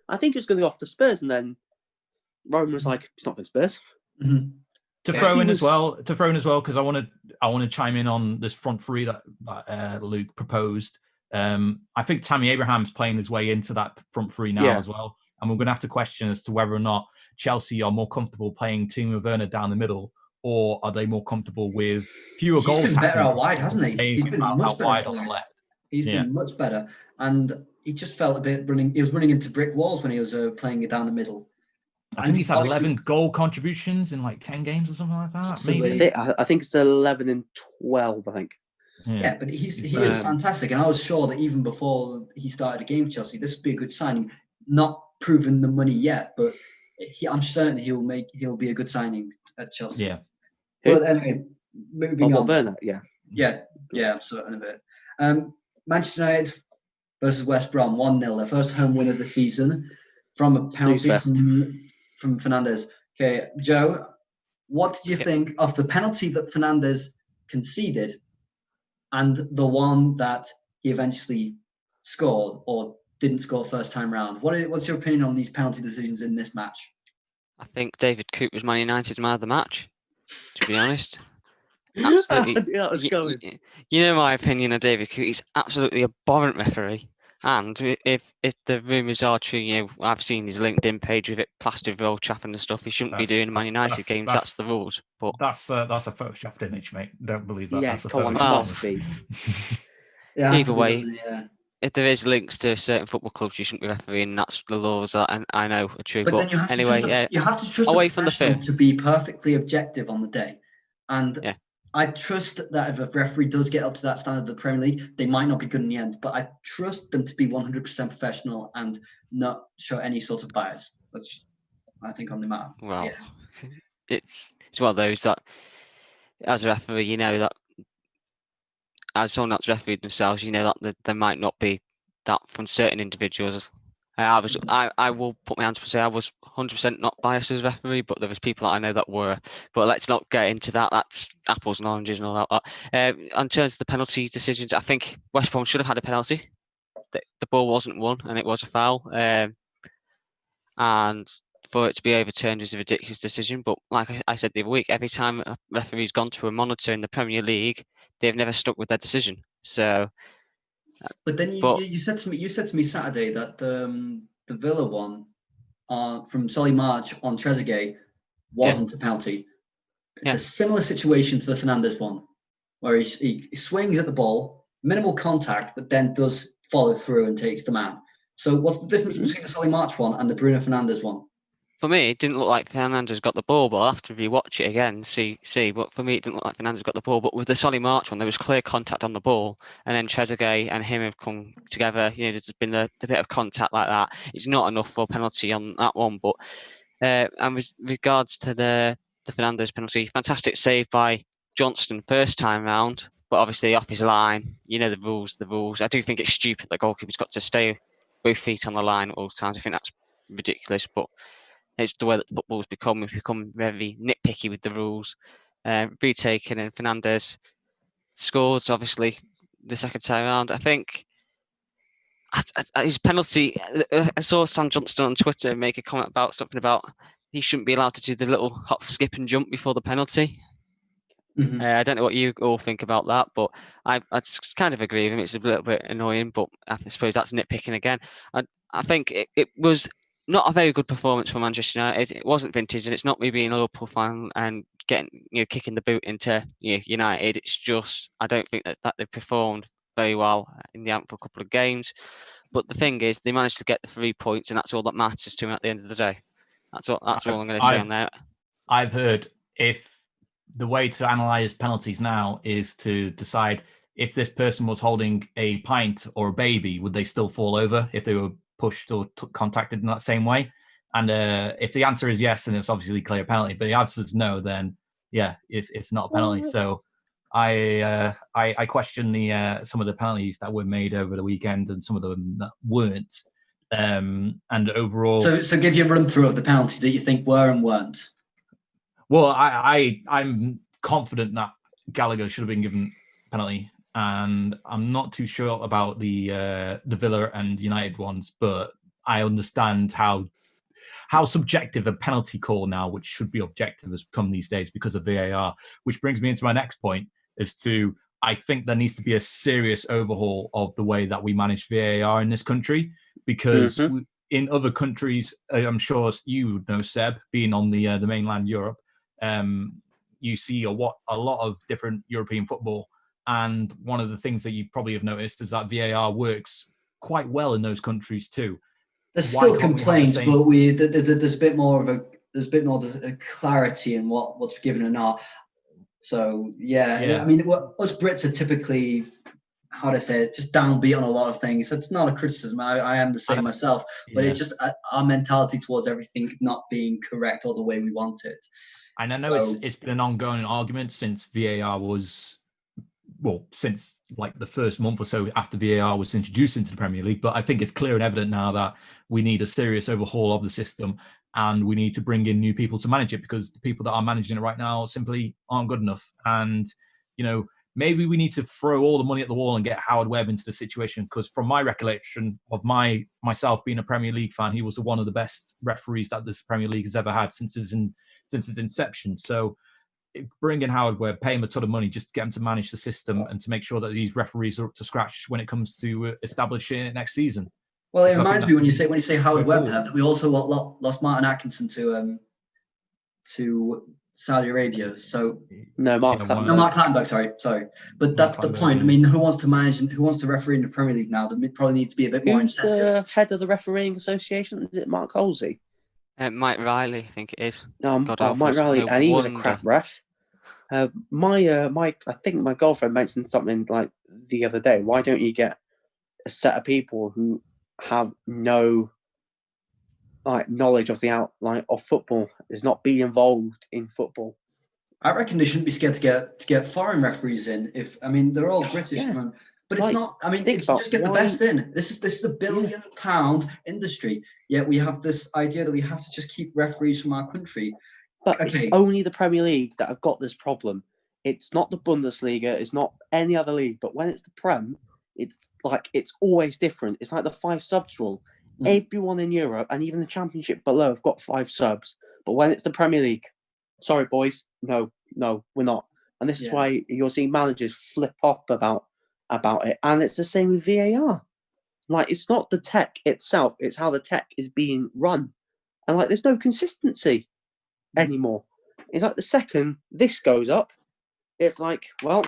I think he was going to go off to Spurs, and then Roman was like, "It's not for Spurs." Mm-hmm. To throw in as well, because I want to chime in on this front three that Luke proposed. I think Tammy Abraham's playing his way into that front three now as well, and we're going to have to question as to whether or not Chelsea are more comfortable playing Timo Werner down the middle, or are they more comfortable with fewer goals? He's been better out wide, hasn't he? He's been much better wide on the left. He's been much better, and he just felt a bit running. He was running into brick walls when he was playing it down the middle. I think he's had 11 goal contributions in 10 games or something like that. Absolutely. Maybe. I think it's 11 and 12. I think. Yeah, but he is fantastic, and I was sure that even before he started a game for Chelsea, this would be a good signing. Not proven the money yet, but I'm certain he'll be a good signing at Chelsea. Yeah. But anyway, moving on. Werner, yeah, I'm certain of it. Manchester United versus West Brom, 1-0, their first home win of the season from a penalty from Fernandes. Okay, Joe, what did you think of the penalty that Fernandes conceded and the one that he eventually scored or didn't score first time round. What's your opinion on these penalty decisions in this match? I think David Coote was Man United's man of the match, to be honest. Absolutely. I knew that was going. You know my opinion of David Coote. He's absolutely abhorrent referee. And if the rumours are true, you know, I've seen his LinkedIn page with it plastered with old chapping and stuff. He shouldn't be doing Man United games. That's the rules. But that's a photoshopped image, mate. Don't believe that. Yeah, That's a come on, it photoshopped must be. It has either to be, way, doesn't it? Yeah. if there is links to certain football clubs, you shouldn't be refereeing. That's the laws that I know are true. But then you have anyway, to trust you have to trust away a from the professional film. to be perfectly objective on the day, and Yeah. I trust that if a referee does get up to that standard of the Premier League, they might not be good in the end, but I trust them to be 100% professional and not show any sort of bias. That's, I think, on the matter. Well, Yeah. it's one of those that, as a referee, you know that as someone that's refereed themselves, you know that there might not be that from certain individuals. I will put my hands up and say I was 100% not biased as a referee, but there was people that I know that were. But let's not get into that. That's apples and oranges and all that. In terms of the penalty decisions, I think West Brom should have had a penalty. The ball wasn't won, and it was a foul. And for it to be overturned is a ridiculous decision. But like I said the other week, every time a referee's gone to a monitor in the Premier League, they've never stuck with their decision. So. But then you said to me Saturday that the Villa one from Solly March on Trezeguet wasn't a penalty. It's a similar situation to the Fernandes one, where he swings at the ball, minimal contact, but then does follow through and takes the man. So what's the difference between the Solly March one and the Bruno Fernandes one? For me, it didn't look like Fernandes got the ball, but I'll have to rewatch it again, see. But for me, it didn't look like Fernandes got the ball. But with the Solly March one, there was clear contact on the ball, and then Trezeguet and him have come together. You know, there's been the bit of contact like that. It's not enough for a penalty on that one. But and with regards to the Fernandes penalty, fantastic save by Johnston first time round, but obviously off his line. You know the rules. The rules. I do think it's stupid that goalkeeper's got to stay both feet on the line at all times. I think that's ridiculous, but. It's the way that football's become. We've become very nitpicky with the rules. Retaken and Fernandes scores, obviously, the second time around. I think his penalty, I saw Sam Johnston on Twitter make a comment about something about he shouldn't be allowed to do the little hop, skip and jump before the penalty. Mm-hmm. I don't know what you all think about that, but I just kind of agree with him. It's a little bit annoying, but I suppose that's nitpicking again. I think it was not a very good performance for Manchester United. It wasn't vintage, and it's not me being a Liverpool fan and kicking the boot into United. It's just I don't think that they performed very well in the Antwerp couple of games. But the thing is, they managed to get the 3 points, and that's all that matters to them at the end of the day. That's all I'm going to say on that. I've heard if the way to analyze penalties now is to decide if this person was holding a pint or a baby, would they still fall over if they were pushed or contacted in that same way? And if the answer is yes, then it's obviously clear penalty. But the answer is no, then yeah, it's not a penalty. So I question some of the penalties that were made over the weekend and some of them that weren't. And overall, so give you a run through of the penalties that you think were and weren't. Well, I'm confident that Gallagher should have been given penalty, and I'm not too sure about the Villa and United ones, but I understand how subjective a penalty call now, which should be objective, has become these days because of VAR. Which brings me into my next point: I think there needs to be a serious overhaul of the way that we manage VAR in this country, because in other countries, I'm sure you would know, Seb, being on the mainland Europe. You see a lot of different European football, and one of the things that you probably have noticed is that VAR works quite well in those countries too. There's still complaints, but there's a bit more of clarity in what's given or not. So yeah. I mean, us Brits are typically, how do I say it, just downbeat on a lot of things. It's not a criticism. I am the same myself, but it's just our mentality towards everything not being correct or the way we want it. And I know it's been an ongoing argument since VAR was, since like the first month or so after VAR was introduced into the Premier League. But I think it's clear and evident now that we need a serious overhaul of the system, and we need to bring in new people to manage it, because the people that are managing it right now simply aren't good enough. And, maybe we need to throw all the money at the wall and get Howard Webb into the situation, because from my recollection of myself being a Premier League fan, he was one of the best referees that this Premier League has ever had since its inception. So bring in Howard Webb, pay him a ton of money just to get him to manage the system and to make sure that these referees are up to scratch when it comes to establishing it next season. Well, it Because I think reminds me that's when you say Howard go Webb, forward. that we also lost Martin Atkinson to Saudi Arabia. So No, Mark Yeah, Cutler. no, Mark Clattenburg, sorry. But that's the Clattenburg, point. I yeah. mean, who wants to manage and who wants to referee in the Premier League now? There probably needs to be a bit more Who's incentive. the head of the refereeing association? Is it Mark Halsey? Mike Riley, I think it is. No, God help Mike us, Riley, no and he was a wonder. crap ref. I think my girlfriend mentioned something like the other day. Why don't you get a set of people who have no knowledge of the outline of football, is not be involved in football? I reckon they shouldn't be scared to get foreign referees in. They're all British, Yeah. man. But Like, it's not. I mean, think if you about just get the why- best in, this is £1 billion industry. Yet we have this idea that we have to just keep referees from our country. But Okay. it's only the Premier League that have got this problem. It's not the Bundesliga. It's not any other league. But when it's the Prem, it's always different. It's like the 5 subs rule. Everyone in Europe and even the Championship below have got 5 subs. But when it's the Premier League, sorry boys, no, we're not. And this is Yeah. why you'll see managers flip up about it. And it's the same with VAR. Like, it's not the tech itself; it's how the tech is being run. And there's no consistency anymore. It's like the second this goes up, it's like, well,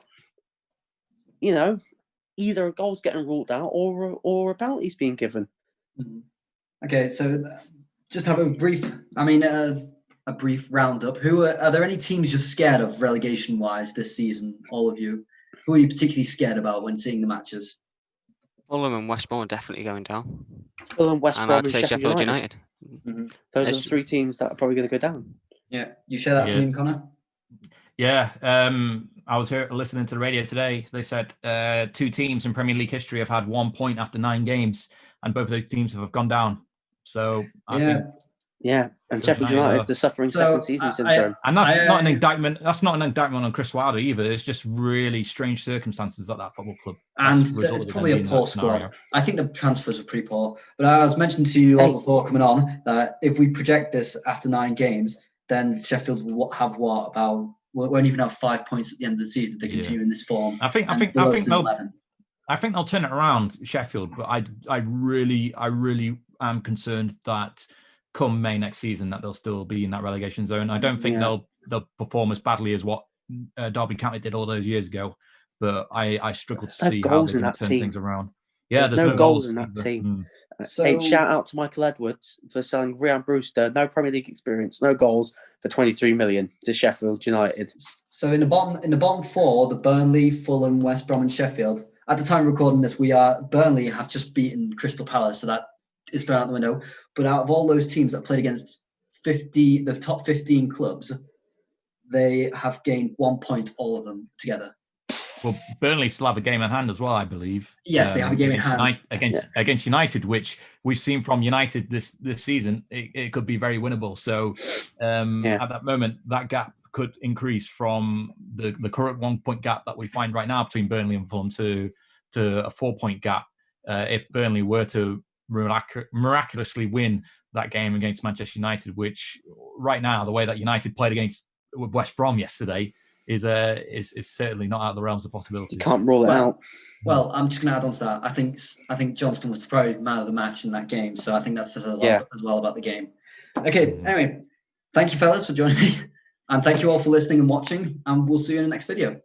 either a goal's getting ruled out or a penalty's being given. Mhm. Okay, so just have a brief roundup. Are there any teams you're scared of relegation wise this season? All of you, who are you particularly scared about when seeing the matches? Fulham and West Brom are definitely going down. Fulham, West And Brom, I'd and say Sheffield United. Mm-hmm. Those are There's- the 3 teams that are probably going to go down. Yeah, you share that Yeah. opinion, Connor? Yeah, I was here listening to the radio today. They said 2 teams in Premier League history have had 1 point after 9 games, and both of those teams have gone down. So I think, Yeah, and Good Sheffield night, United, though. they're suffering So, second season syndrome. and that's I- not an indictment. That's not an indictment on Chris Wilder either. It's just really strange circumstances at that football club. And That's resulted it's in probably them a being in poor that scenario. squad. I think the transfers are pretty poor. But I was mentioning to you all before coming on that if we project this after 9 games, then Sheffield will have won't even have 5 points at the end of the season if they continue in this form. I think The lowest is 11. I think they'll turn it around, Sheffield. But I really am concerned that come May next season that they'll still be in that relegation zone. I don't think they'll perform as badly as what Derby County did all those years ago. But I struggle to see how goals they're in going that to turn team. things around. Yeah, There's no goals in that either. team. So, Hey, shout out to Michael Edwards for selling Ryan Brewster, no Premier League experience, no goals, for 23 million to Sheffield United. So in the bottom 4, the Burnley, Fulham, West Brom, and Sheffield. At the time of recording this, Burnley have just beaten Crystal Palace, so that is thrown out the window. But out of all those teams that played against the top 15 clubs, they have gained 1 point, all of them together. Well, Burnley still have a game in hand as well, I believe. Yes, they have a game in hand. Against United, which we've seen from United this season. It could be very winnable. So at that moment, that gap could increase from the current 1 point gap that we find right now between Burnley and Fulham to a 4 point gap. If Burnley were to miraculously win that game against Manchester United, which right now, the way that United played against West Brom yesterday, is certainly not out of the realms of possibility. You can't rule it out. Well, I'm just going to add on to that. I think Johnston was probably man of the match in that game, so I think that says a lot as well about the game. Okay, anyway, thank you fellas for joining me, and thank you all for listening and watching, and we'll see you in the next video.